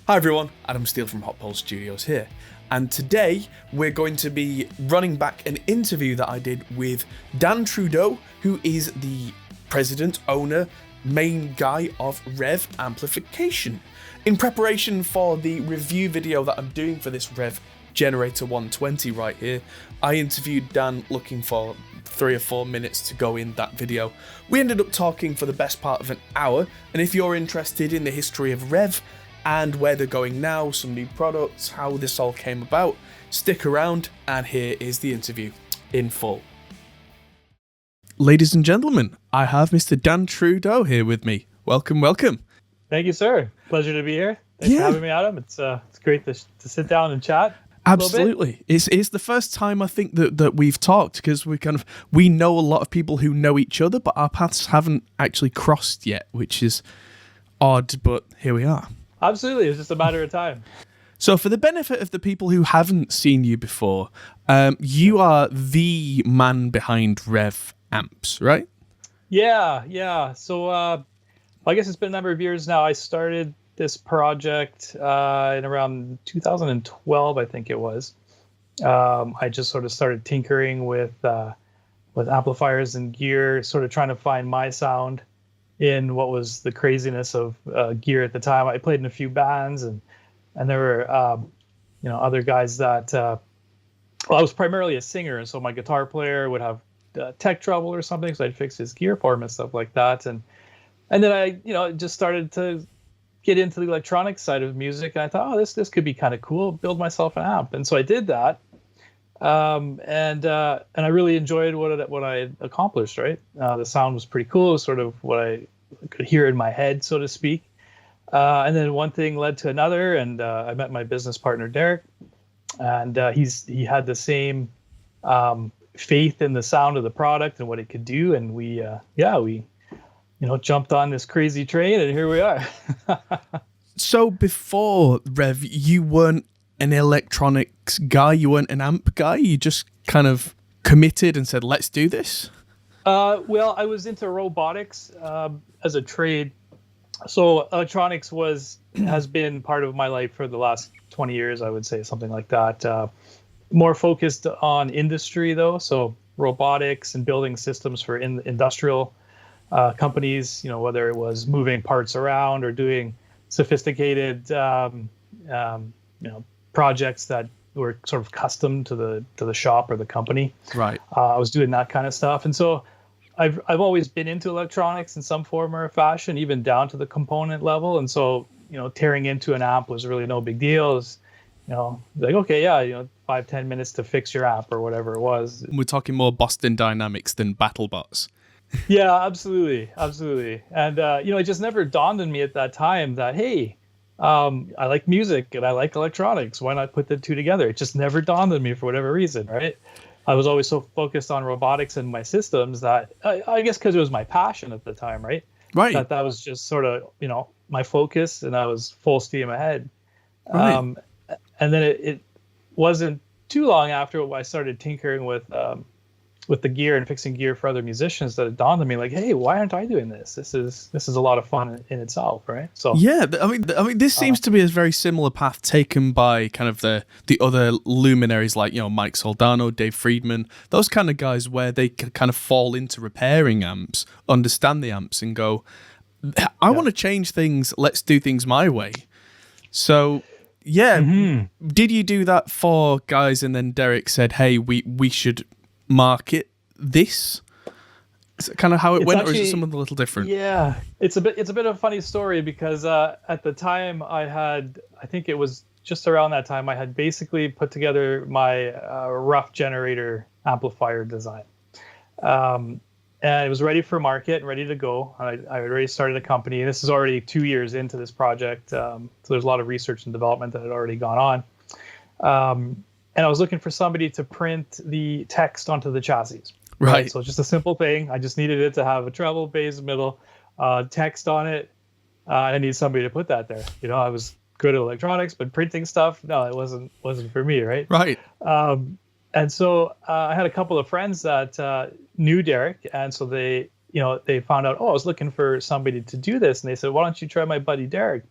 Hi everyone, Adam Steele from Hot Pole Studios here, and today we're going to be running back an interview that I did with Dan Trudeau, who is the president, owner, main guy of Revv Amplification. In preparation for the review video that I'm doing for this Revv Generator 120 right here, I interviewed Dan looking for 3 or 4 minutes to go in that video. We ended up talking for the best part of an hour, and if you're interested in the history of Revv and where they're going now, some new products, how this all came about, stick around and here is the interview in full. Ladies and gentlemen, I have Mr. Dan Trudeau here with me. Welcome, welcome. Thank you, sir. Pleasure to be here. Thanks for having me, Adam. It's great to sit down and chat. Absolutely. It's the first time I think that we've talked, because we know a lot of people who know each other, but our paths haven't actually crossed yet, which is odd, but here we are. Absolutely. It's just a matter of time. So for the benefit of the people who haven't seen you before, you are the man behind Revv Amps, right? Yeah. So I guess it's been a number of years now. I started this project in around 2012, I think it was. I just sort of started tinkering with amplifiers and gear, sort of trying to find my sound in what was the craziness of gear at the time. I played in a few bands, and there were other guys that I was primarily a singer, and so my guitar player would have tech trouble or something, so I'd fix his gear for him and stuff like that. And then I just started to get into the electronic side of music, and I thought, oh, this could be kind of cool, build myself an amp. And so I did that. And I really enjoyed what I had accomplished, right? The sound was pretty cool. It was sort of what I could hear in my head, so to speak. And then one thing led to another, and I met my business partner, Derek, and he had the same faith in the sound of the product and what it could do. And we jumped on this crazy train, and here we are. So before Revv, you weren't an electronics guy, you weren't an amp guy, you just kind of committed and said, let's do this? Well, I was into robotics as a trade. So electronics has been part of my life for the last 20 years, I would say, something like that. More focused on industry, though. So robotics and building systems for industrial companies, whether it was moving parts around or doing sophisticated projects that were sort of custom to the shop or the company. Right. I was doing that kind of stuff, and so I've always been into electronics in some form or fashion, even down to the component level. And so tearing into an amp was really no big deal. It was, like, okay, yeah, 5-10 minutes to fix your amp or whatever it was. We're talking more Boston Dynamics than BattleBots. Yeah, absolutely. And it just never dawned on me at that time that, hey, I like music and I like electronics. Why not put the two together? It just never dawned on me for whatever reason, right? I was always so focused on robotics and my systems that I guess because it was my passion at the time, right? Right. That was just sort of, my focus, and I was full steam ahead. Right. And then it wasn't too long after I started tinkering with the gear and fixing gear for other musicians that it dawned on me, like, hey, why aren't I doing this? This is a lot of fun in itself, right? So yeah, I mean, this seems to be a very similar path taken by kind of the other luminaries like Mike Soldano, Dave Friedman, those kind of guys, where they kind of fall into repairing amps, understand the amps, and go, I want to change things. Let's do things my way. So. Yeah, Did you do that for guys, and then Derek said, hey, we should market this? Is that kind of how it went, actually, or is it something a little different? Yeah, it's a bit of a funny story, because at the time I think it was just around that time, I had basically put together my rough generator amplifier design. And it was ready for market and ready to go. I had already started a company, and this is already 2 years into this project. So there's a lot of research and development that had already gone on. And I was looking for somebody to print the text onto the chassis. Right. So just a simple thing. I just needed it to have a treble, bass, middle, text on it. I need somebody to put that there. I was good at electronics, but printing stuff, no, it wasn't for me, right? Right. And so I had a couple of friends that knew Derek, and so they found out, I was looking for somebody to do this, and they said, why don't you try my buddy Derek?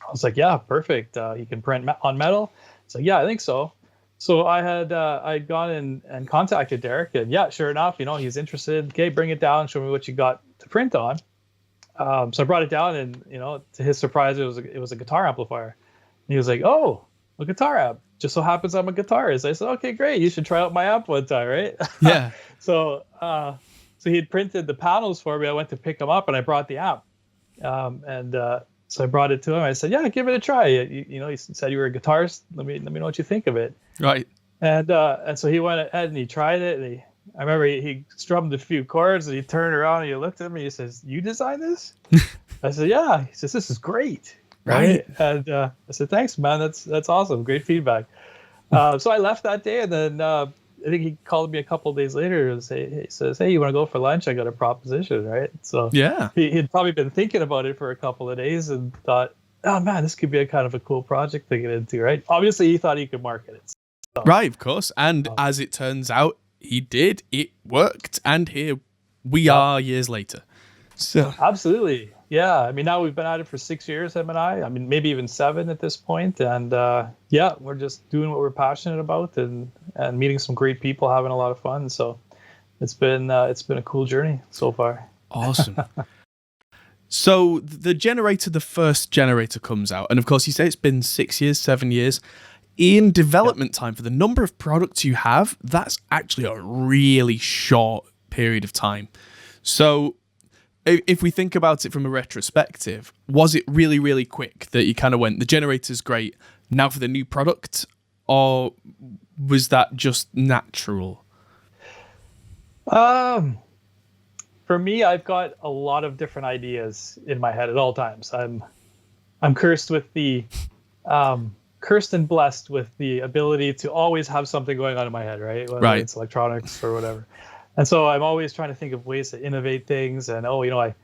I was like, yeah, perfect. You can print on metal. It's like, yeah, I think so. So I'd gone and contacted Derek, and yeah, sure enough, he's interested. Okay, bring it down, show me what you got to print on. So I brought it down, and to his surprise, it was a guitar amplifier. And he was like, "Oh, a guitar amp. Just so happens I'm a guitarist." I said, "Okay, great. You should try out my amp one time, right?" Yeah. So he had printed the panels for me. I went to pick them up, and I brought the amp. So I brought it to him. I said, "Yeah, give it a try. He said you were a guitarist. Let me know what you think of it." Right. And so he went ahead and he tried it. And I remember he strummed a few chords, and he turned around and he looked at me. He says, "You designed this?" I said, "Yeah." He says, "This is great." Right. And I said, "Thanks, man. That's awesome. Great feedback." So I left that day, and then I think he called me a couple of days later and he says, "Hey, you want to go for lunch? I got a proposition," right? So yeah, he'd probably been thinking about it for a couple of days and thought, "Oh man, this could be a kind of a cool project to get into," right? Obviously, he thought he could market it. So, right, of course. And as it turns out, he did. It worked, and here we are years later. So absolutely. Yeah, I mean, now we've been at it for 6 years, him and I mean, maybe even 7 at this point. And we're just doing what we're passionate about and meeting some great people, having a lot of fun. So it's been a cool journey so far. Awesome. So the first generator comes out. And of course, you say it's been 6 years, 7 years. In development time, for the number of products you have, that's actually a really short period of time. So if we think about it from a retrospective, was it really, really quick that you kind of went, the generator's great, now for the new product? Or was that just natural? For me, I've got a lot of different ideas in my head at all times. I'm cursed and blessed with the ability to always have something going on in my head, right? Whether it's electronics or whatever. And so I'm always trying to think of ways to innovate things. And, I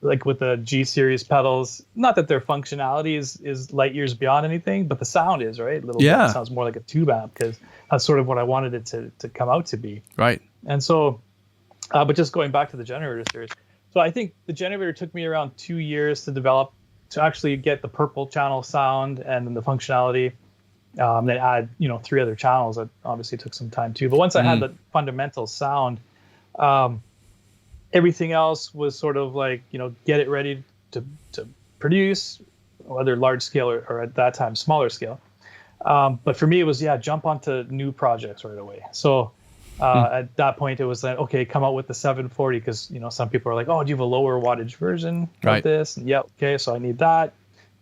like with the G series pedals, not that their functionality is light years beyond anything, but the sound is, right? Bit. It sounds more like a tube amp because that's sort of what I wanted it to come out to be. Right. And so, but just going back to the generator series. So I think the generator took me around 2 years to develop, to actually get the purple channel sound and then the functionality. Then add, 3 other channels. That obviously took some time too. But once I had the fundamental sound, everything else was sort of like, get it ready to produce, whether large scale or at that time smaller scale. But for me, it was jump onto new projects right away. So at that point, it was like, okay, come out with the 740 because some people are like, oh, do you have a lower wattage version of this? And okay, so I need that.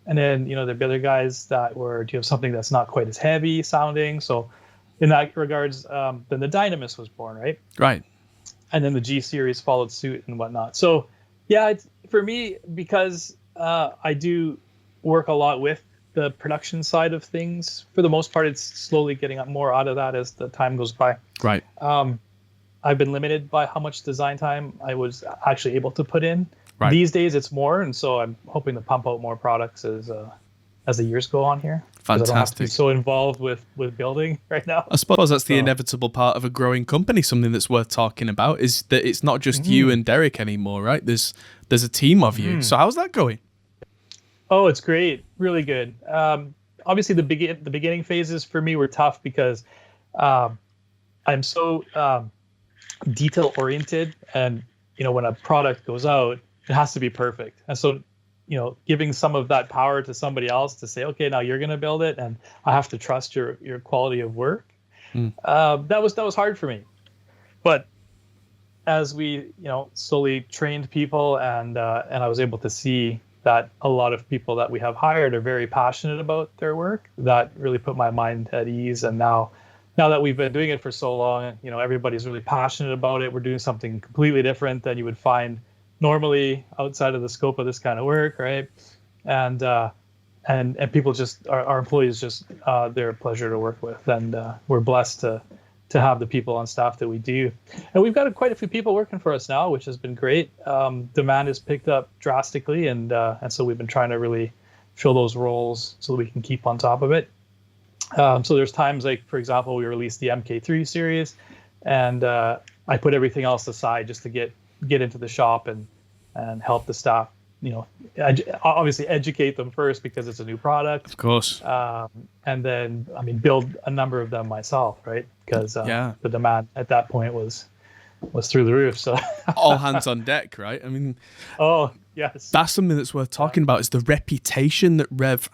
And then, there'd be other guys that were, do you have something that's not quite as heavy sounding? So in that regards, then the Dynamis was born, right? Right. And then the G series followed suit and whatnot. So it's, for me, because I do work a lot with the production side of things, for the most part, it's slowly getting more out of that as the time goes by. Right. I've been limited by how much design time I was actually able to put in. Right. These days it's more, and so I'm hoping to pump out more products as the years go on here. Fantastic. I don't have to be so involved with building right now. I suppose that's the inevitable part of a growing company. Something that's worth talking about is that it's not just you and Derek anymore, right? There's a team of you. So how's that going? Oh, it's great, really good. Obviously, the beginning phases for me were tough because I'm so detail oriented, and when a product goes out, it has to be perfect. And so, giving some of that power to somebody else to say, okay, now you're going to build it, and I have to trust your quality of work. That was hard for me. But as we, slowly trained people, and I was able to see that a lot of people that we have hired are very passionate about their work, that really put my mind at ease. And now that we've been doing it for so long, everybody's really passionate about it. We're doing something completely different than you would find normally outside of the scope of this kind of work, right? And people just, our employees just, they're a pleasure to work with, and we're blessed to have the people on staff that we do. And we've got quite a few people working for us now, which has been great. Demand has picked up drastically, and so we've been trying to really fill those roles so that we can keep on top of it. So there's times like, for example, we released the MK3 series, and I put everything else aside just to get into the shop and help the staff obviously educate them first because it's a new product. Of course. And then, build a number of them myself, right? Because the demand at that point was through the roof. So all hands on deck, right? oh, yes. That's something that's worth talking about, is the reputation that Revv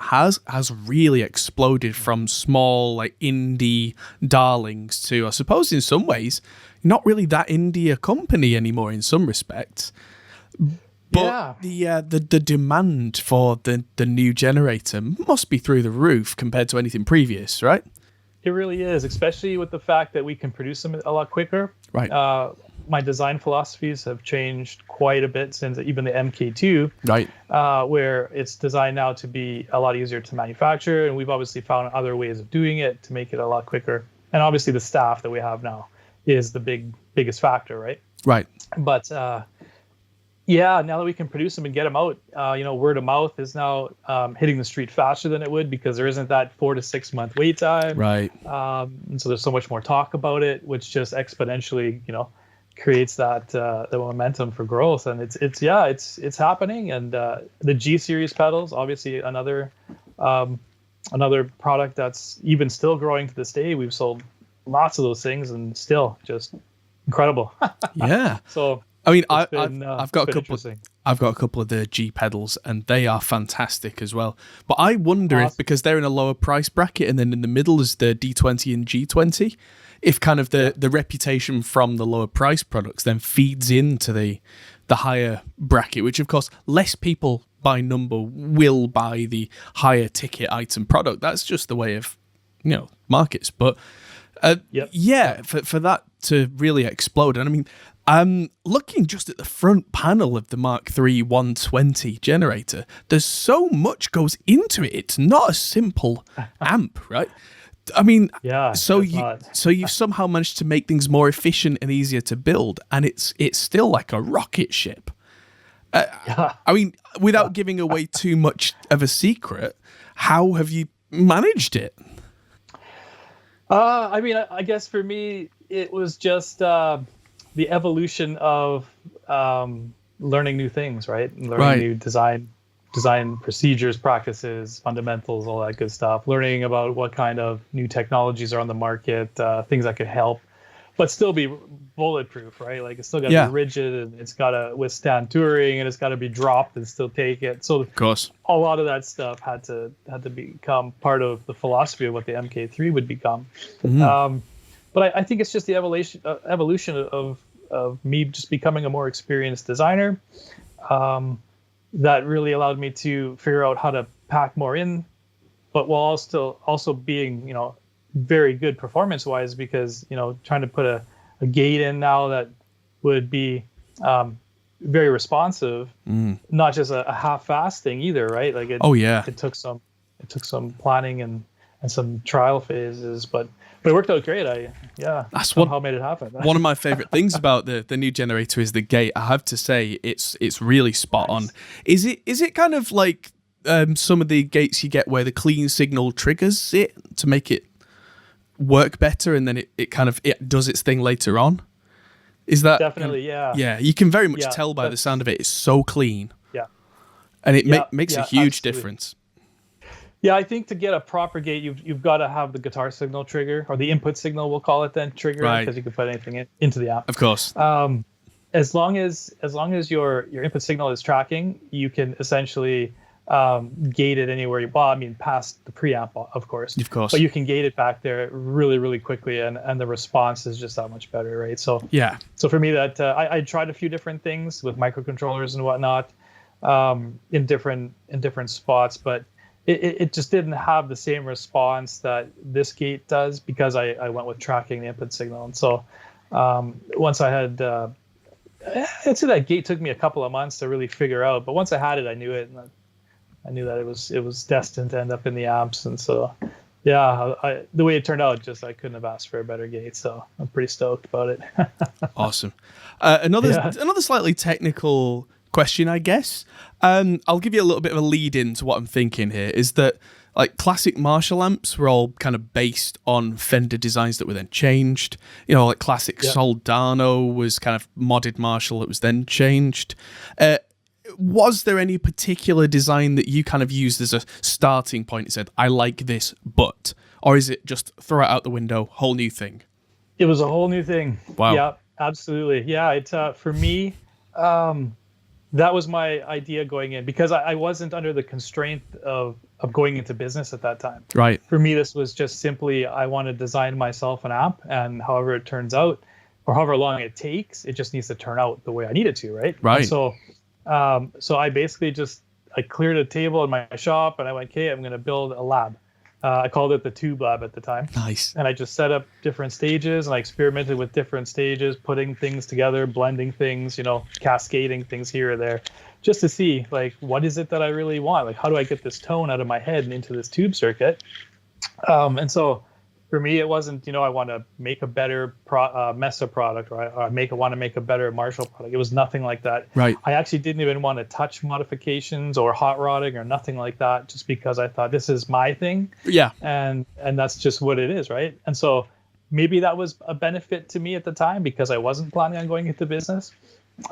has really exploded from small, like, indie darlings to, I suppose in some ways, not really that indie a company anymore in some respects. But the demand for the new generator must be through the roof compared to anything previous, right? It really is, especially with the fact that we can produce them a lot quicker. Right. My design philosophies have changed quite a bit since even the MK2, right? Where it's designed now to be a lot easier to manufacture, and we've obviously found other ways of doing it to make it a lot quicker. And obviously, the staff that we have now is the biggest factor, right? Right. But now that we can produce them and get them out, word of mouth is now hitting the street faster than it would, because there isn't that 4 to 6 month wait time. Right. And so there's so much more talk about it, which just exponentially, creates that the momentum for growth. And it's happening. And the G series pedals, obviously another product that's even still growing to this day. We've sold lots of those things, and still just incredible. Yeah. So I've got a couple. I've got a couple of the G pedals, and they are fantastic as well. But I wonder if, because they're in a lower price bracket, and then in the middle is the D20 and G20, if kind of the reputation from the lower price products then feeds into the higher bracket, which of course less people by number will buy the higher ticket item product. That's just the way of markets. But for that to really explode, and I'm looking just at the front panel of the Mark III 120 generator. There's so much goes into it. It's not a simple amp, right? So you've somehow managed to make things more efficient and easier to build, and it's still like a rocket ship. Without giving away too much of a secret, how have you managed it? I guess for me, it was just the evolution of learning new things, right? Learning new design procedures, practices, fundamentals, all that good stuff. Learning about what kind of new technologies are on the market, things that could help, but still be bulletproof, right? Like, it's still got to be rigid, and it's got to withstand touring, and it's got to be dropped and still take it. So of course, a lot of that stuff had to become part of the philosophy of what the MK3 would become. Mm-hmm. But I think it's just the evolution of me just becoming a more experienced designer. That really allowed me to figure out how to pack more in, but while also being, very good performance-wise, because, trying to put a gate in now that would be very responsive, not just a half-fast thing either, right? Like it took some planning and some trial phases, but it worked out great. That's somehow made it happen. One of my favorite things about the new generator is the gate. I have to say, it's really spot on. Is it kind of like some of the gates you get where the clean signal triggers it to make it work better, and then it does its thing later on? Is that definitely? Yeah, you can very much tell by the sound of it. It's so clean. Yeah, and it makes a huge difference. Yeah, I think to get a proper gate, you've got to have the guitar signal trigger, or the input signal, we'll call it then, trigger, because you can put anything into the amp. Of course. As long as your input signal is tracking, you can essentially gate it anywhere you want. Past the preamp, of course. Of course. But you can gate it back there really, really quickly, and the response is just that much better, right? So So for me, that I tried a few different things with microcontrollers and whatnot, in different spots, but it just didn't have the same response that this gate does, because I went with tracking the input signal. And so once I had, I'd say that gate took me a couple of months to really figure out. But once I had it, I knew it, and I knew that it was destined to end up in the amps. And so, the way it turned out, just I couldn't have asked for a better gate. So I'm pretty stoked about it. Awesome. Another slightly technical question, I guess. I'll give you a little bit of a lead into what I'm thinking here, is that like classic Marshall amps were all kind of based on Fender designs that were then changed. Like classic Soldano was kind of modded Marshall that was then changed. was there any particular design that you kind of used as a starting point and said, I like this, but, or is it just throw it out the window, whole new thing? It was a whole new thing. Wow. Yeah, absolutely. Yeah, it for me, that was my idea going in, because I wasn't under the constraint of going into business at that time. Right. For me, this was just simply, I want to design myself an amp, and however it turns out, or however long it takes, it just needs to turn out the way I need it to, right? Right. And so I basically I cleared a table in my shop, and I went, okay, I'm going to build a lab. I called it the Tube Lab at the time. Nice. And I just set up different stages, and I experimented with different stages, putting things together, blending things, cascading things here or there, just to see, like, what is it that I really want? Like, how do I get this tone out of my head and into this tube circuit? And so for me, it wasn't, I want to make a better Mesa product, or I want to make a better Marshall product. It was nothing like that. Right. I actually didn't even want to touch modifications or hot rodding or nothing like that, just because I thought this is my thing. Yeah. And that's just what it is, right? And so maybe that was a benefit to me at the time, because I wasn't planning on going into business.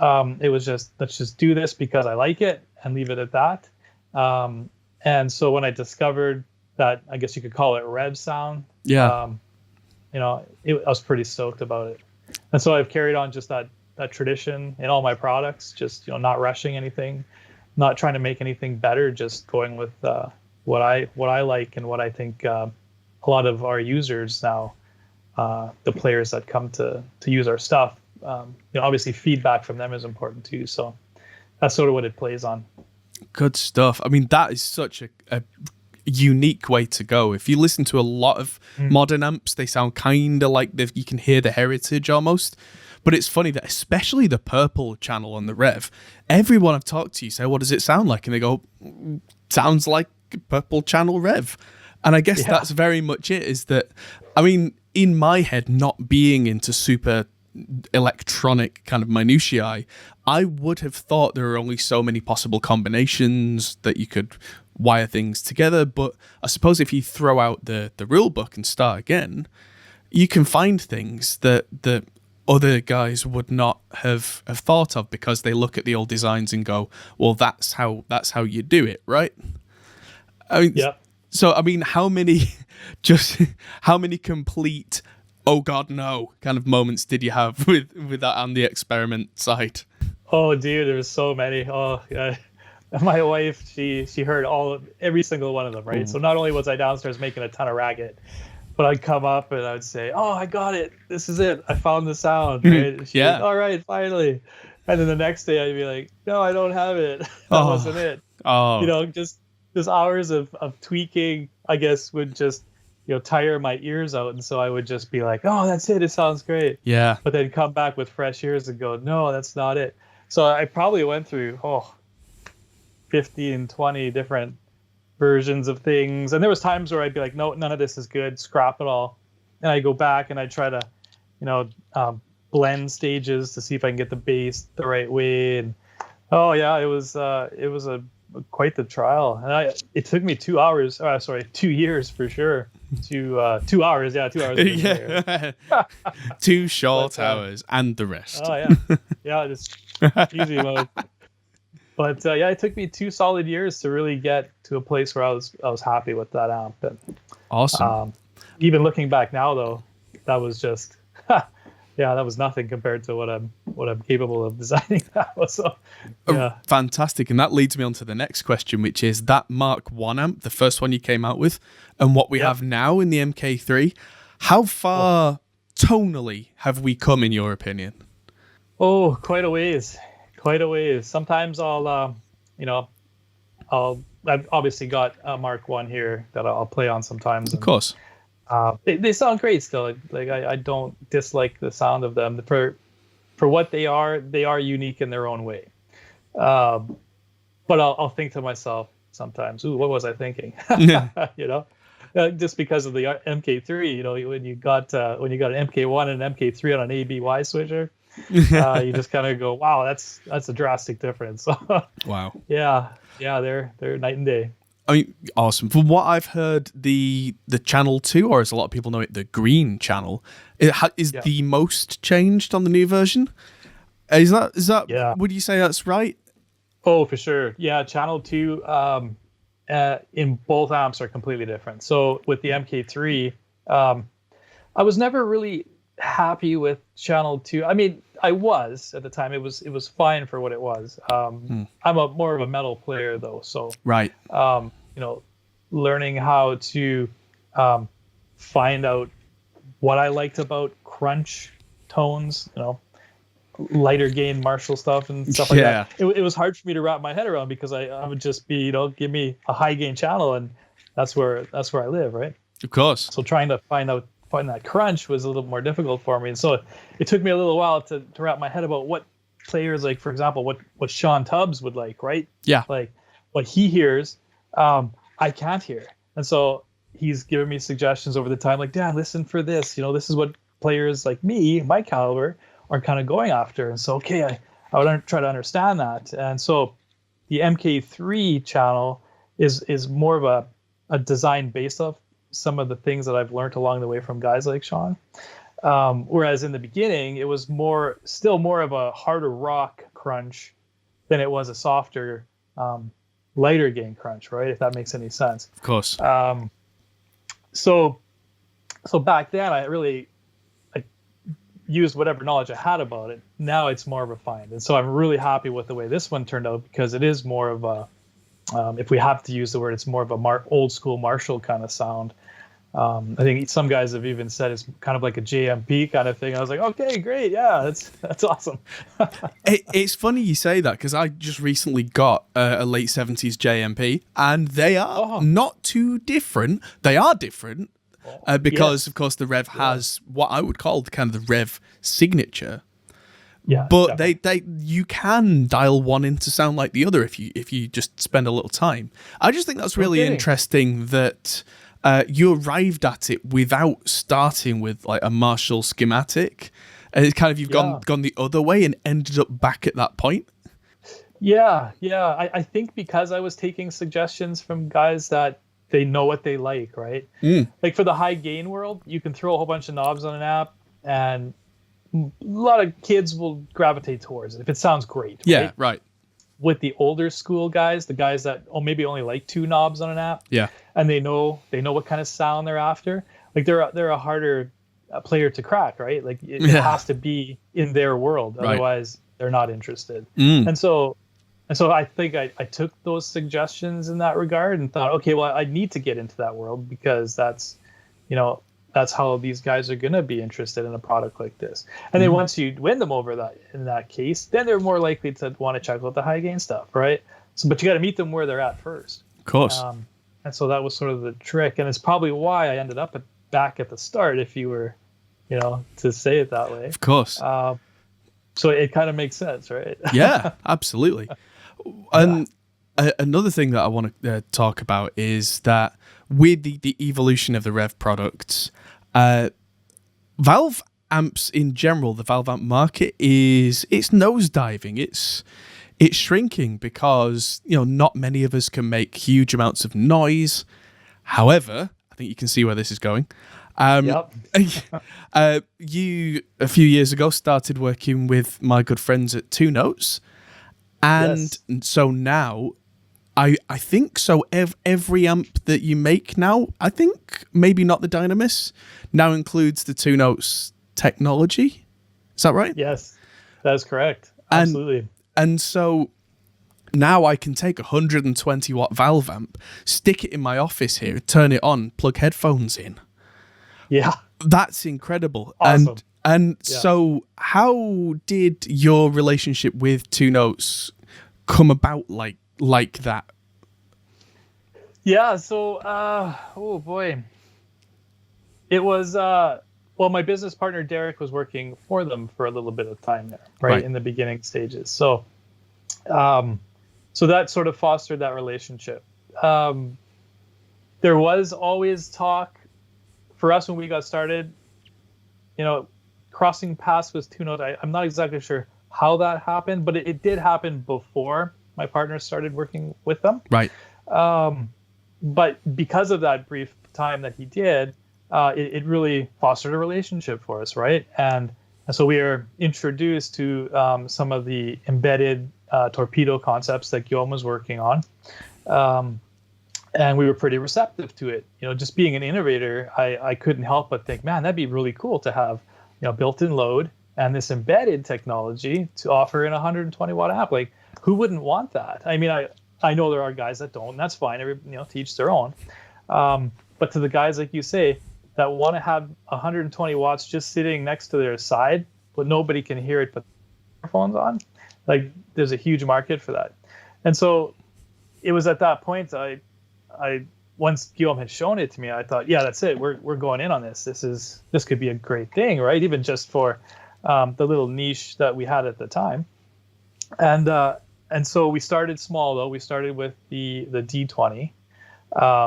It was just, let's just do this because I like it and leave it at that. And so when I discovered that, I guess you could call it Revv sound. Yeah. I was pretty stoked about it. And so I've carried on just that tradition in all my products, just, not rushing anything, not trying to make anything better, just going with what I like and what I think a lot of our users now, the players that come to use our stuff, obviously feedback from them is important too. So that's sort of what it plays on. Good stuff. I mean, that is such a unique way to go. If you listen to a lot of modern amps, they sound kind of like you can hear the heritage almost. But it's funny that especially the purple channel on the Revv, everyone I've talked to, you say, what does it sound like? And they go, sounds like purple channel Revv. And I guess that's very much it, is that, I mean, in my head, not being into super electronic kind of minutiae, I would have thought there are only so many possible combinations that you could wire things together. But I suppose if you throw out the rule book and start again, you can find things that other guys would not have thought of, because they look at the old designs and go, well, that's how you do it, right? I mean, so I mean, how many complete oh god no kind of moments did you have with that on the experiment side? Oh dude, there was so many. Oh yeah. My wife, she heard every single one of them, right? Ooh. So not only was I downstairs making a ton of racket, but I'd come up and I would say, oh, I got it. This is it. I found the sound. Right? She's like, all right, finally. And then the next day I'd be like, no, I don't have it. That wasn't it. Oh. Just hours of tweaking, I guess, would just, tire my ears out. And so I would just be like, oh, that's it. It sounds great. Yeah. But then come back with fresh ears and go, no, that's not it. So I probably went through, 50 and 20 different versions of things. And there was times where I'd be like, no, none of this is good. Scrap it all. And I go back and I try to, blend stages to see if I can get the bass the right way. And it was quite the trial. And it took me 2 hours. 2 years for sure. 2 hours. Yeah, 2 hours. Yeah. 2 short hours and the rest. Oh yeah. Yeah, just easy mode. But it took me 2 solid years to really get to a place where I was happy with that amp. And, awesome. Even looking back now, though, that was just, that was nothing compared to what I'm capable of designing now. So, yeah. Fantastic. And that leads me on to the next question, which is that Mark I amp, the first one you came out with, and what we have now in the MK3. How far tonally have we come, in your opinion? Oh, quite a ways. Sometimes I've obviously got a Mark I here that I'll play on sometimes. Of course. They sound great still. Like I don't dislike the sound of them. For what they are unique in their own way. But I'll think to myself sometimes, ooh, what was I thinking? Just because of the MK3, when you got an MK1 and an MK3 on an ABY switcher. You just kind of go, wow, that's a drastic difference. Wow. Yeah, they're night and day. I mean, awesome. From what I've heard, the channel 2, or as a lot of people know it, the green channel, is the most changed on the new version. Is that? Yeah. Would you say that's right? Oh, for sure. Yeah, channel 2 in both amps are completely different. So with the MK3, I was never really happy with channel 2. I mean, I was at the time. It was fine for what it was. I'm a more of a metal player though, so Right. you know, learning how to find out what I liked about crunch tones, lighter gain Marshall stuff and stuff like Yeah. that. It was hard for me to wrap my head around because I would just be, give me a high gain channel and that's where I live, right? Of course. So trying to find that crunch was a little more difficult for me. And so it took me a little while to wrap my head about what players, like, for example, what Sean Tubbs would like, right? Yeah. Like what he hears, I can't hear. And so he's given me suggestions over the time, like, Dad, listen for this. This is what players like me, my caliber, are kind of going after. And so, okay, I would try to understand that. And so the MK3 channel is more of a design based off some of the things that I've learned along the way from guys like Sean. Whereas in the beginning, it was still more of a harder rock crunch than it was a softer, lighter gain crunch, right? If that makes any sense. Of course. So back then, I used whatever knowledge I had about it. Now it's more refined. And so I'm really happy with the way this one turned out because it is more of a, if we have to use the word, it's more of a old school Marshall kind of sound. I think some guys have even said it's kind of like a JMP kind of thing. I was like, okay, great. Yeah, that's awesome. It's funny you say that because I just recently got a late 70s JMP and they are not too different. They are different because, of course, the Revv has what I would call kind of the Revv signature. Yeah, but you can dial one in to sound like the other if you just spend a little time. I just think that's really interesting that you arrived at it without starting with like a Marshall schematic. And it's kind of you've gone the other way and ended up back at that point. Yeah. I think because I was taking suggestions from guys that they know what they like, right? Like for the high gain world, you can throw a whole bunch of knobs on an app and a lot of kids will gravitate towards it if it sounds great. Yeah, right. With the older school guys, the guys that maybe only like 2 knobs on an app, and they know what kind of sound they're after. Like they're a harder player to crack, right? Like it has to be in their world, otherwise they're not interested. And so I think I took those suggestions in that regard and thought, okay, well, I need to get into that world because that's how these guys are going to be interested in a product like this. And then once you win them over in that case, then they're more likely to want to check out the high gain stuff, right? So, but you got to meet them where they're at first. Of course. And so that was sort of the trick. And it's probably why I ended up back at the start, if you were, to say it that way. Of course. So it kind of makes sense, right? Yeah, absolutely. And another thing that I want to talk about is that with the evolution of the Revv products, Valve amps in general, the Valve amp market it's nosediving. It's shrinking because not many of us can make huge amounts of noise. However, I think you can see where this is going. You a few years ago started working with my good friends at Two Notes, and so now. I think so. Every amp that you make now, I think maybe not the Dynamis, now includes the Two Notes technology. Is that right? Yes, that is correct. Absolutely. And so now I can take a 120 watt Valve amp, stick it in my office here, turn it on, plug headphones in. Yeah, that's incredible. Awesome. And so, how did your relationship with Two Notes come about like that? Yeah, so oh boy, it was my business partner Derek was working for them for a little bit of time there, right in the beginning stages. So so that sort of fostered that relationship. There was always talk for us when we got started, crossing paths with Two Note. I'm not exactly sure how that happened, but it did happen before my partner started working with them. Right. But because of that brief time that he did, it really fostered a relationship for us, right? And so we are introduced to some of the embedded torpedo concepts that Guillaume was working on. And we were pretty receptive to it. Just being an innovator, I couldn't help but think, man, that'd be really cool to have, built-in load and this embedded technology to offer in a 120 watt amp. Like, who wouldn't want that? I mean, I know there are guys that don't, and that's fine. To each their own. But to the guys, like you say, that want to have 120 watts just sitting next to their side, but nobody can hear it but microphones on, like, there's a huge market for that. And so it was at that point, I once Guillaume had shown it to me, I thought, yeah, that's it. We're going in on this. This could be a great thing, right? Even just for the little niche that we had at the time. And so we started small, though. We started with the D20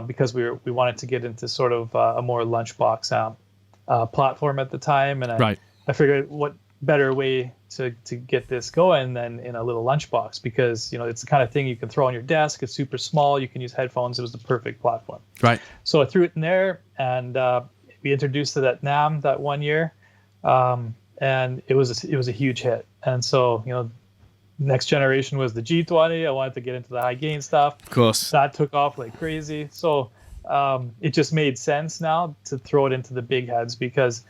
because we wanted to get into sort of a more lunchbox amp platform at the time. And I figured what better way to get this going than in a little lunchbox, because it's the kind of thing you can throw on your desk. It's super small. You can use headphones. It was the perfect platform. Right. So I threw it in there, and we introduced it at NAMM that one year, and it was a huge hit. And so next generation was the G20. I wanted to get into the high gain stuff. Of course. That took off like crazy. So it just made sense now to throw it into the big heads, because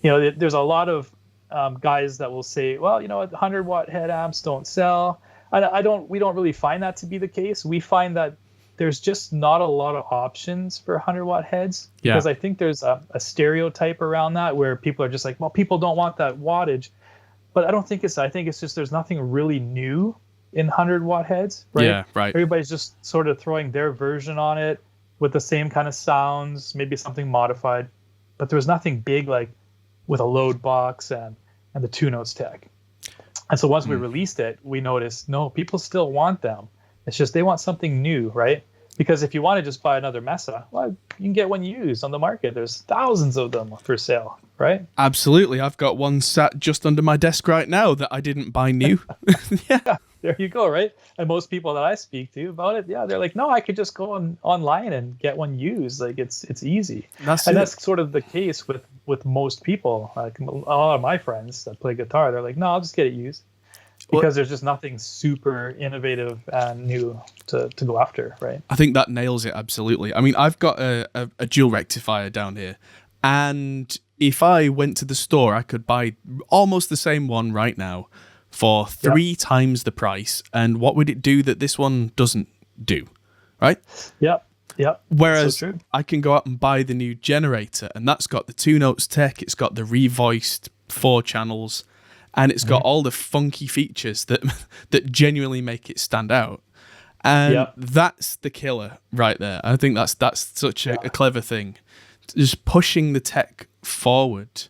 there's a lot of guys that will say, well, 100 watt head amps don't sell. We don't really find that to be the case. We find that there's just not a lot of options for 100 watt heads, because I think there's a stereotype around that where people are just like, well, people don't want that wattage. But I don't think I think it's just there's nothing really new in 100 watt heads, right? Yeah, right. Everybody's just sort of throwing their version on it with the same kind of sounds, maybe something modified. But there was nothing big like with a load box and the 2 notes tech. And so once we released it, we noticed, no, people still want them. It's just they want something new, right? Because if you want to just buy another Mesa, well, you can get one used on the market. There's thousands of them for sale, right? Absolutely. I've got one sat just under my desk right now that I didn't buy new. Yeah, there you go, right? And most people that I speak to about it, they're like, no, I could just go online and get one used. Like, it's easy. That's sort of the case with most people. Like a lot of my friends that play guitar, they're like, no, I'll just get it used. Because there's just nothing super innovative and new to go after, right? I think that nails it, absolutely. I mean, I've got a dual rectifier down here, and if I went to the store, I could buy almost the same one right now for 3 times the price. And what would it do that this one doesn't do, right? Yep. Whereas I can go out and buy the new generator, and that's got the 2 notes tech, it's got the revoiced 4 channels, and it's got all the funky features that genuinely make it stand out. And that's the killer right there. I think that's such a clever thing. Just pushing the tech forward.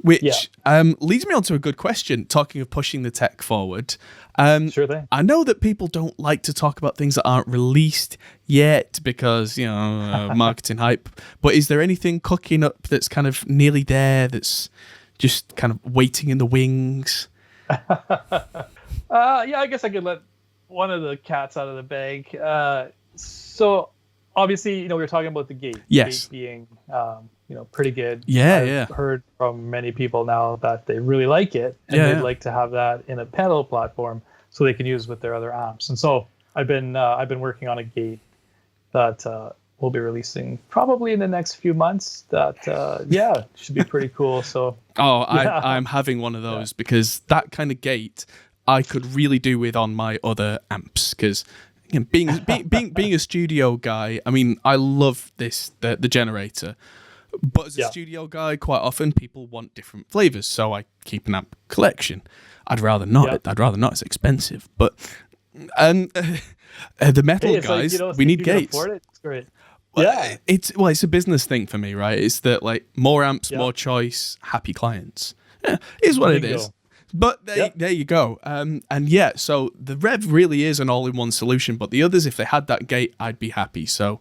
Which leads me on to a good question, talking of pushing the tech forward. Sure thing. I know that people don't like to talk about things that aren't released yet because, marketing hype. But is there anything cooking up that's kind of nearly there, that's just kind of waiting in the wings? I guess I could let one of the cats out of the bag. So obviously, we were talking about the gate. Yes. Gate being, pretty good. I've heard from many people now that they really like it, and they'd like to have that in a pedal platform so they can use with their other amps. And so I've been working on a gate that we'll be releasing probably in the next few months. That should be pretty cool. So I'm having one of those because that kind of gate I could really do with on my other amps, because being a studio guy, I mean, I love the generator, but as a studio guy, quite often people want different flavors, so I keep an amp collection. I'd rather not. I'd rather not. It's expensive, but the metal guys, like, we need gates. Afford it? It's great. Well, it's a business thing for me, right? It's that, like, more amps, more choice, happy clients. Yeah, is what it is. But there you go. So the Revv really is an all-in-one solution, but the others, if they had that gate, I'd be happy. So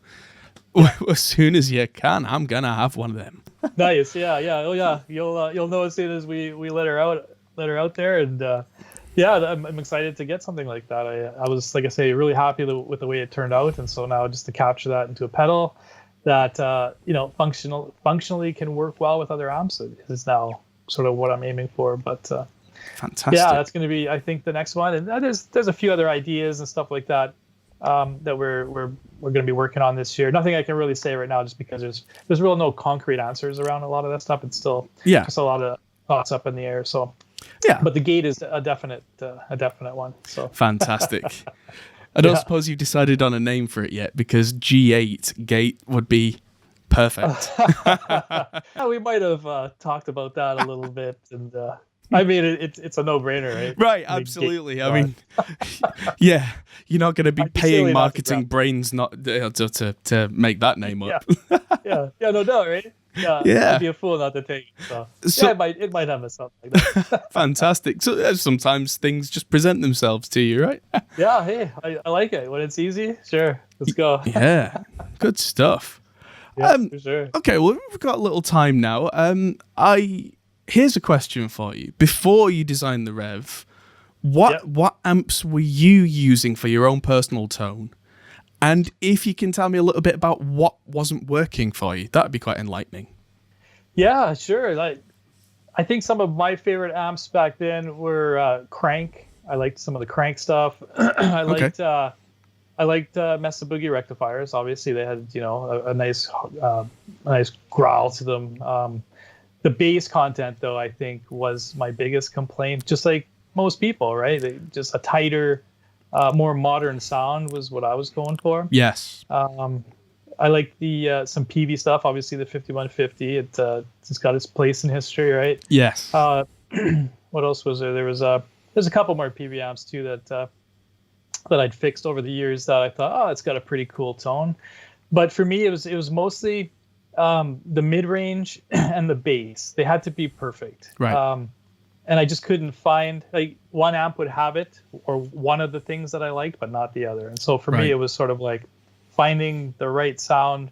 as soon as you can, I'm gonna have one of them. Nice. Oh, you'll know as soon as we let her out there, and I'm excited to get something like that. I was, like I say, really happy with the way it turned out, and so now just to capture that into a pedal that functionally can work well with other amps is now sort of what I'm aiming for. But Fantastic. Yeah, that's going to be, I think, the next one. And there's a few other ideas and stuff like that that we're going to be working on this year. Nothing I can really say right now, just because there's real no concrete answers around a lot of that stuff. It's still just a lot of thoughts up in the air. So yeah, but the gate is a definite one. So fantastic. I don't suppose you've decided on a name for it yet, because G8 gate would be perfect. We might have talked about that a little bit, and I mean, it's a no-brainer, right? Right, absolutely. I mean, yeah, you're not going to be paying marketing brains not to make that name up. Yeah, no doubt, right? Yeah, I'd be a fool not to take it. So yeah, it might have something like that. Fantastic. So sometimes things just present themselves to you, right? Yeah, hey, I like it. When it's easy, sure, let's go. Yeah, good stuff. Yeah, for sure. Okay, well, we've got a little time now. Here's a question for you. Before you designed the Revv, what amps were you using for your own personal tone? And if you can tell me a little bit about what wasn't working for you, that'd be quite enlightening. Yeah, sure. Like, I think some of my favorite amps back then were Crank. I liked some of the Crank stuff. I liked Mesa Boogie rectifiers. Obviously, they had a nice growl to them. The bass content, though, I think was my biggest complaint. Just like most people, right? Just a tighter, more modern sound was what I was going for. Yes. I like the some PV stuff. Obviously, the 5150. It's got its place in history, right? Yes. What else was there? There's a couple more PV amps too that I'd fixed over the years that I thought, it's got a pretty cool tone. But for me, it was mostly the mid-range and the bass. They had to be perfect. Right. And I just couldn't find, like, one amp would have it, or one of the things that I liked, but not the other. And so for me, it was sort of like finding the right sound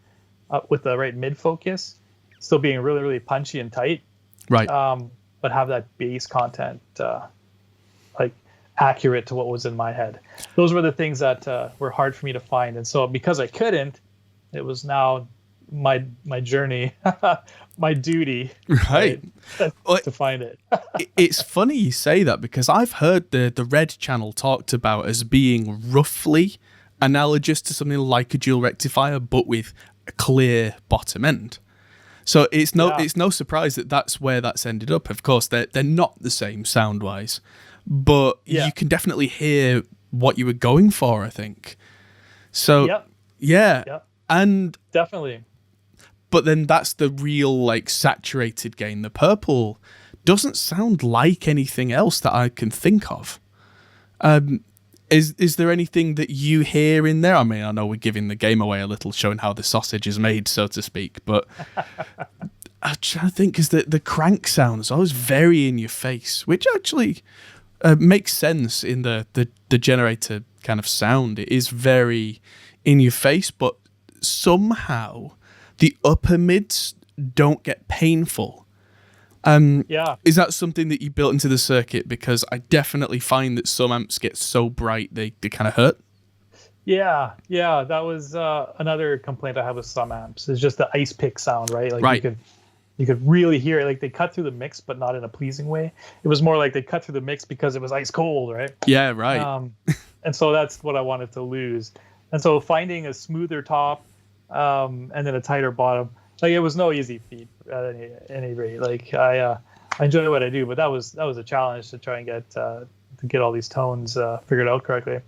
with the right mid focus, still being really, really punchy and tight. Right. But have that bass content like accurate to what was in my head. Those were the things that were hard for me to find. And so because I couldn't, it was now my journey, my duty, right, to find it. It's funny you say that, because I've heard the Red channel talked about as being roughly analogous to something like a dual rectifier, but with a clear bottom end. So it's no surprise that that's where that's ended up. Of course, they're not the same sound wise, but you can definitely hear what you were going for, I think. So and definitely. But then that's the real, like, saturated gain. The purple doesn't sound like anything else that I can think of. Is there anything that you hear in there? I mean, I know we're giving the game away a little, showing how the sausage is made, so to speak. But I'm trying to think, because the crank sound is always very in your face, which actually makes sense in the generator kind of sound. It is very in your face, but somehow the upper mids don't get painful. Is that something that you built into the circuit? Because I definitely find that some amps get so bright they kind of hurt. Yeah, that was another complaint I have with some amps. Is just the ice pick sound, right? Like you could really hear it. Like, they cut through the mix, but not in a pleasing way. It was more like they cut through the mix because it was ice cold, right? Yeah, right. And so that's what I wanted to lose. And so finding a smoother top and then a tighter bottom, like, it was no easy feat at any rate. Like, I enjoy what I do, but that was a challenge to try and get all these tones figured out correctly.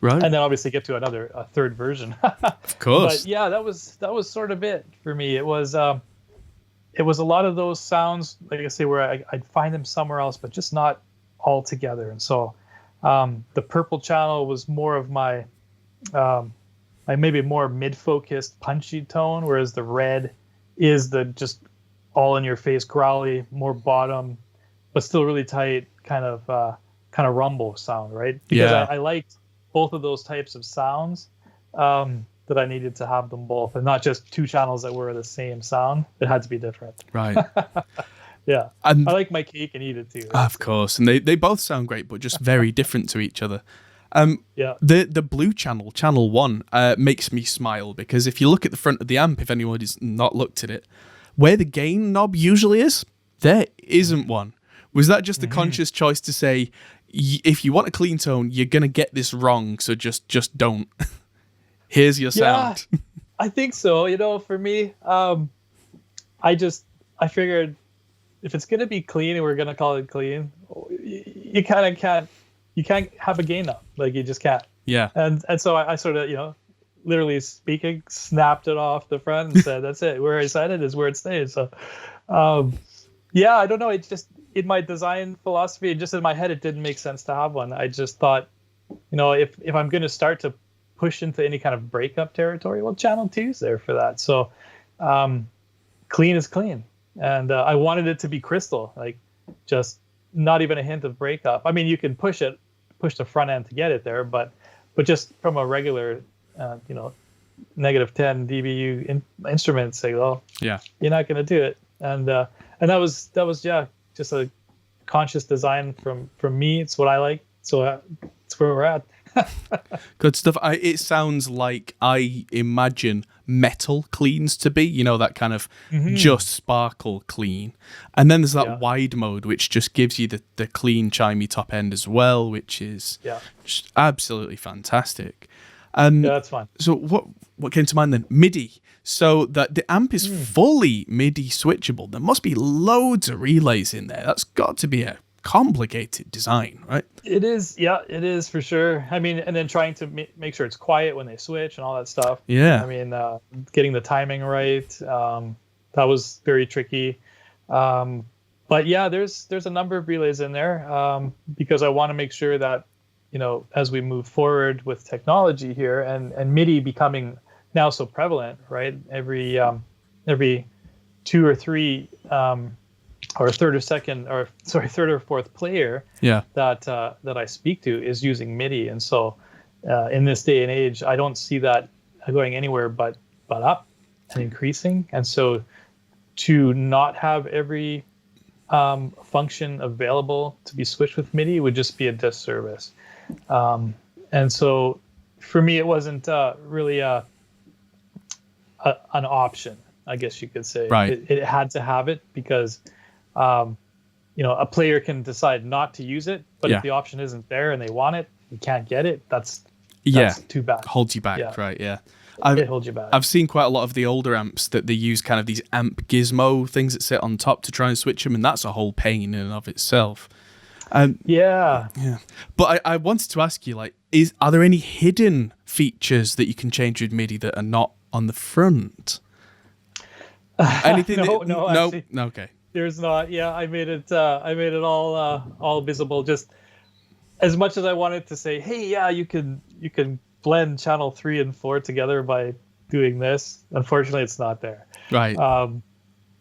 Right. And then obviously get to a third version. Of course. But yeah, that was sort of it for me. It was a lot of those sounds, like I say, where I'd find them somewhere else, but just not all together. And so the purple channel was more of my maybe more mid-focused punchy tone, whereas the red is the just all in your face growly, more bottom, but still really tight kind of rumble sound, right? Because I liked both of those types of sounds, that I needed to have them both, and not just two channels that were the same sound. It had to be different. Right. Yeah. And I like my cake and eat it too. Of course. And they both sound great, but just very different to each other. The blue channel 1 makes me smile, because if you look at the front of the amp, if anybody's not looked at it, where the gain knob usually is, there isn't one, Was that just a conscious choice to say, if you want a clean tone, you're going to get this wrong, so just don't. Here's your sound. I think so. For me, I figured if it's going to be clean and we're going to call it clean, you kind of can't have a gain up. Like, you just can't. Yeah. And so I sort of, literally speaking, snapped it off the front and said, that's it. Where I said it is where it stays. So, I don't know. It just, in my design philosophy, just in my head, it didn't make sense to have one. I just thought, if I'm going to start to push into any kind of breakup territory, well, channel 2's there for that. So clean is clean. And I wanted it to be crystal, like just not even a hint of breakup. I mean, you can push the front end to get it there, but just from a regular, negative 10 dBu instrument signal, you're not going to do it. And that was just a conscious design from me. It's what I like. So it's where we're at. Good stuff. It sounds like I imagine metal cleans to be, that kind of just sparkle clean. And then there's that wide mode, which just gives you the clean, chimey top end as well, which is just absolutely fantastic. That's fun. So what came to mind then? MIDI. So that the amp is fully MIDI switchable. There must be loads of relays in there. That's got to be a complicated design, right? It is. Yeah, it is for sure. I mean, and then trying to make sure it's quiet when they switch and all that stuff. Yeah. I mean, getting the timing right. That was very tricky. But yeah, there's a number of relays in there because I want to make sure that, as we move forward with technology here and MIDI becoming now so prevalent, right? Every 2 or 3 or third or fourth player that I speak to is using MIDI. And so in this day and age, I don't see that going anywhere but up and increasing. And so to not have every function available to be switched with MIDI would just be a disservice. And so for me, it wasn't really an option, I guess you could say. Right. It had to have it because, a player can decide not to use it, but if the option isn't there and they want it, you can't get it. That's too bad. Holds you back, right? Yeah. It holds you back. I've seen quite a lot of the older amps that they use kind of these amp gizmo things that sit on top to try and switch them, and that's a whole pain in and of itself. Yeah. But I wanted to ask you, are there any hidden features that you can change with MIDI that are not on the front? Anything? No. Okay. There's not. Yeah, I made it all visible. Just as much as I wanted to say, hey, yeah, you can blend channel 3 and 4 together by doing this. Unfortunately, it's not there. Right.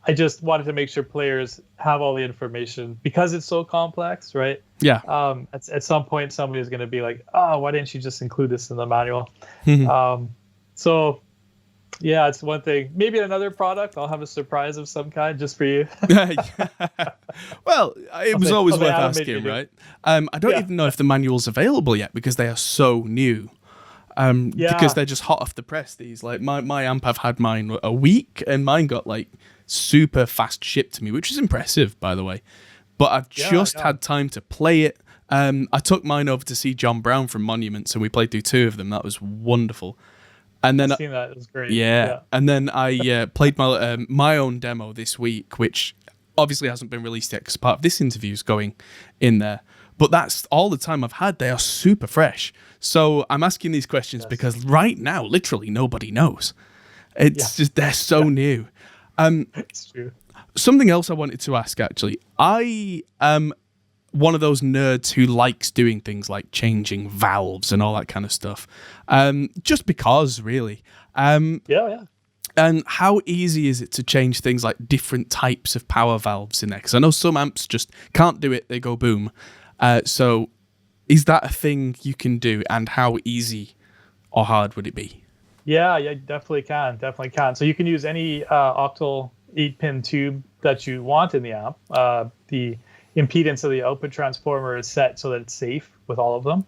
I just wanted to make sure players have all the information because it's so complex, right? Yeah. At some point, somebody's going to be like, "Oh, why didn't you just include this in the manual?" So, yeah, it's one thing. Maybe in another product, I'll have a surprise of some kind just for you. Well, it was always worth asking, right? I don't even know if the manual's available yet because they are so new. Because they're just hot off the press. These, like my amp, I've had mine a week, and mine got super fast shipped to me, which is impressive, by the way. But I've just had time to play it. I took mine over to see John Brown from Monuments, and we played through 2 of them. That was wonderful. And then I've seen that. It was great. Yeah. And then I played my own demo this week, which obviously hasn't been released yet because part of this interview is going in there. But that's all the time I've had. They are super fresh. So I'm asking these questions because right now, literally nobody knows. It's just, they're so new. It's true. Something else I wanted to ask, actually. I am one of those nerds who likes doing things like changing valves and all that kind of stuff. Just because, really. Yeah. And how easy is it to change things like different types of power valves in there? Because I know some amps just can't do it. They go boom. So is that a thing you can do? And how easy or hard would it be? Yeah, definitely can. So you can use any octal 8-pin tube that you want in the amp. The impedance of the output transformer is set so that it's safe with all of them.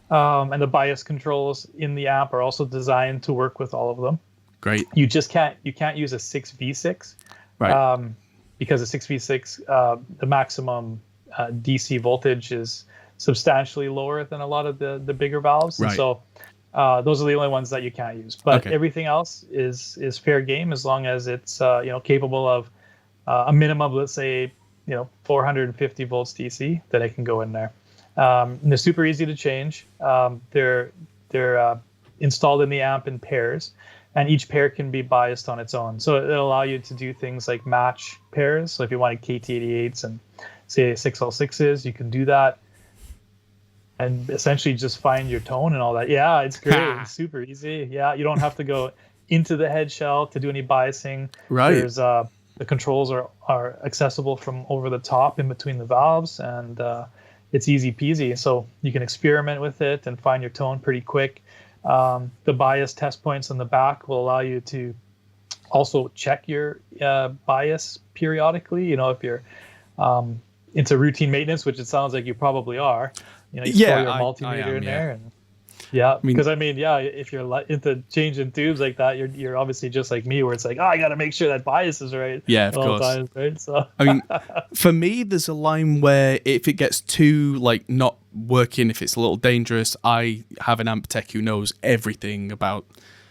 And the bias controls in the amp are also designed to work with all of them. Great. You can't use a 6v6. Right. Because a 6v6, the maximum DC voltage is substantially lower than a lot of the bigger valves. Right. And so those are the only ones that you can't use. But everything else is fair game as long as it's capable of a minimum, let's say 450 volts DC, that it can go in there. And they're super easy to change. They're installed in the amp in pairs, and each pair can be biased on its own. So it'll allow you to do things like match pairs. So if you wanted KT88s and say 6L6s, you can do that. And essentially just find your tone and all that. Yeah, it's great. It's super easy. Yeah, you don't have to go into the head shell to do any biasing. Right. There's the controls are accessible from over the top in between the valves, and it's easy peasy. So you can experiment with it and find your tone pretty quick. The bias test points on the back will allow you to also check your bias periodically. If you're into routine maintenance, which it sounds like you probably are. You throw your multimeter in there, and because if you're into changing tubes like that, you're obviously just like me, where it's like, I got to make sure that bias is right. Yeah, of course. Times, right? So for me, there's a line where if it gets too not working, if it's a little dangerous, I have an amp tech who knows everything about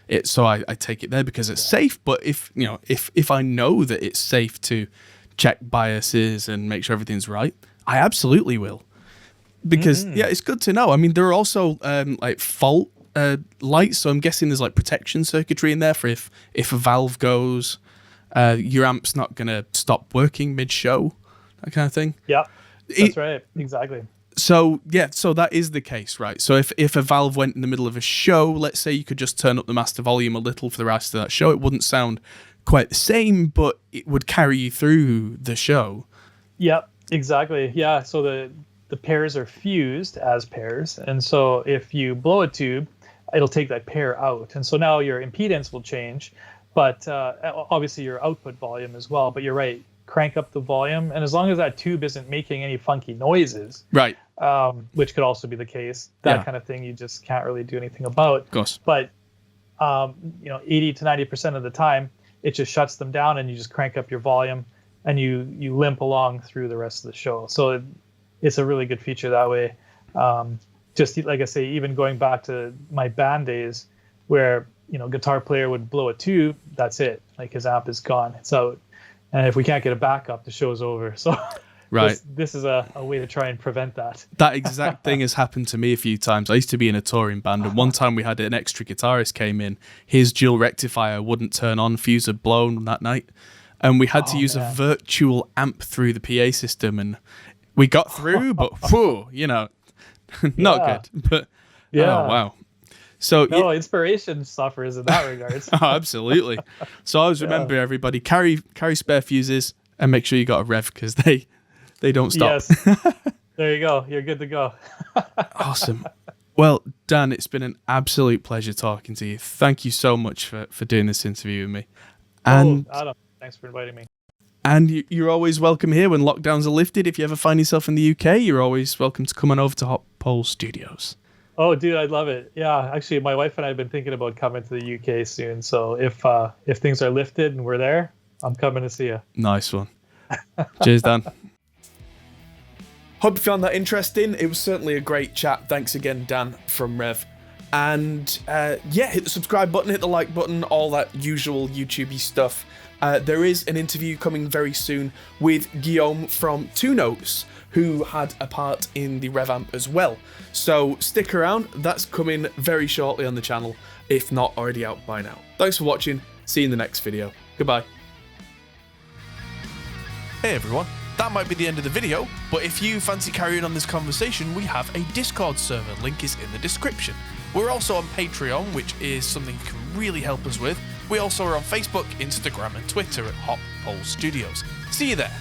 it, so I take it there because it's safe. But if I know that it's safe to check biases and make sure everything's right, I absolutely will. Because it's good to know. I mean, there are also fault lights, so I'm guessing there's protection circuitry in there for if a valve goes, your amp's not gonna stop working mid-show, that kind of thing. Yeah, that's right, exactly. So that is the case, right? So if a valve went in the middle of a show, let's say you could just turn up the master volume a little for the rest of that show, it wouldn't sound quite the same, but it would carry you through the show. Yep, exactly. Yeah, so the pairs are fused as pairs, and so if you blow a tube, it'll take that pair out, and so now your impedance will change, but obviously your output volume as well. But you're right, crank up the volume, and as long as that tube isn't making any funky noises, right, which could also be the case, that kind of thing you just can't really do anything about. Of course. But 80 to 90% of the time, it just shuts them down, and you just crank up your volume, and you limp along through the rest of the show. So it's a really good feature that way. Just like I say, even going back to my band days, where guitar player would blow a tube, that's it. His amp is gone, it's out, and if we can't get a backup, the show's over. So right, this is a way to try and prevent that. That exact thing has happened to me a few times. I used to be in a touring band, and one time we had an extra guitarist came in. His dual rectifier wouldn't turn on, fuse had blown that night, and we had to use a virtual amp through the PA system, and we got through, but not good. But oh wow. So inspiration suffers in that regards. Oh, absolutely. So I always remember everybody carry spare fuses and make sure you got a Revv, because they don't stop. Yes. There you go. You're good to go. Awesome. Well, Dan, it's been an absolute pleasure talking to you. Thank you so much for doing this interview with me. And Adam, thanks for inviting me. And you're always welcome here when lockdowns are lifted. If you ever find yourself in the UK, you're always welcome to come on over to Hot Pole Studios. Oh, dude, I'd love it. Yeah, actually, my wife and I have been thinking about coming to the UK soon. So if things are lifted and we're there, I'm coming to see you. Nice one. Cheers, Dan. Hope you found that interesting. It was certainly a great chat. Thanks again, Dan from Revv. And hit the subscribe button, hit the like button, all that usual YouTube-y stuff. There is an interview coming very soon with Guillaume from Two Notes, who had a part in the Rev Amp as well. So stick around, that's coming very shortly on the channel, if not already out by now. Thanks for watching, see you in the next video. Goodbye. Hey everyone, that might be the end of the video, but if you fancy carrying on this conversation, we have a Discord server, link is in the description. We're also on Patreon, which is something you can really help us with. We also are on Facebook, Instagram and Twitter at Hot Pole Studios. See you there.